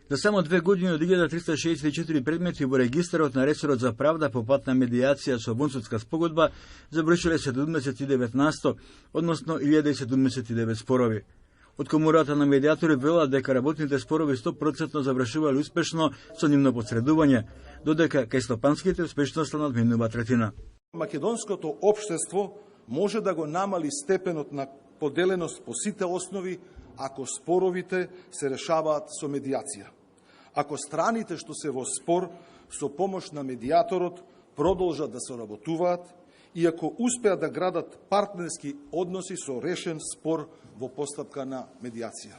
За само 2 години од 1364 предмети во регистарот на ресорот за правда по пат на медијација со вонсудска спогодба завршиле 79%, односно 1079 спорови. Од Комората на медијатори велат дека работните спорови 100% завршувале успешно со нивно посредување, додека кај стопанските успешноста надминува третина. Македонското општество може да го намали степенот на поделеност по сите основи ако споровите се решаваат со медијација. Ако страните што се во спор со помош на медијаторот продолжат да соработуваат и ако успеат да градат партнерски односи со решен спор во постапка на медијација.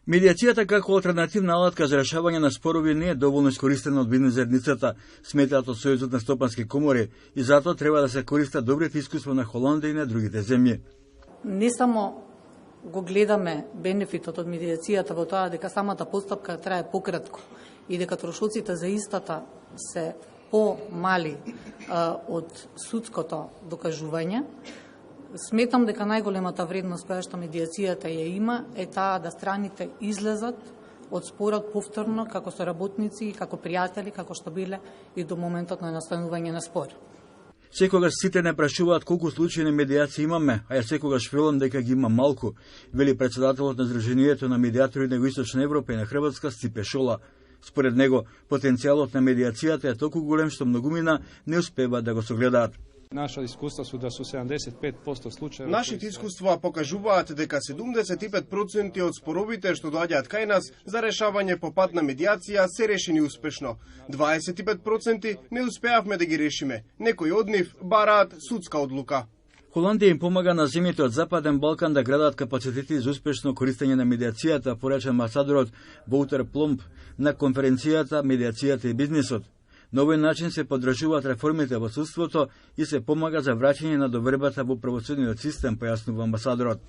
Медијацијата како алтернативна алатка за решавање на спорови не е доволно искористена од бизнес заедницата, сметаат од Сојузот на стопански комори, и затоа треба да се користат добрите искуства на Холандија и на другите земји. Не само го гледаме бенефитот од медијацијата во тоа дека самата постапка трае пократко и дека трошоците за истата се помали од судското докажување. Сметам дека најголемата вредност која што медијацијата ја има е таа да страните излезат од спорот повторно како соработници, како пријатели, како што биле и до моментот на настанување на спор. Секогаш сите не прашуваат колку случаи на медијација имаме, а ја секогаш велам дека ги има малку, вели председателот на Сдруженијето на медијатори на Југоисточна Европа и на Хрватска Стипе Шола. Според него, потенцијалот на медијацијата е толку голем што многумина не успева да го согледаат. Нашите искуства покажуваат дека 75% од споровите што доаѓаат кај нас за решавање по пат на медијација се решени успешно. 25% не успеавме да ги решиме. Некои од нив бараат судска одлука. Холандија им помага на земјите од Западен Балкан да градат капацитети за успешно користење на медијацијата, порача амбасадорот Воутер Пломб на конференцијата Медијацијата и бизнисот. На овој начин се поддржуваат реформите во судството и се помага за враќање на довербата во правосудниот систем, појаснува амбасадорот.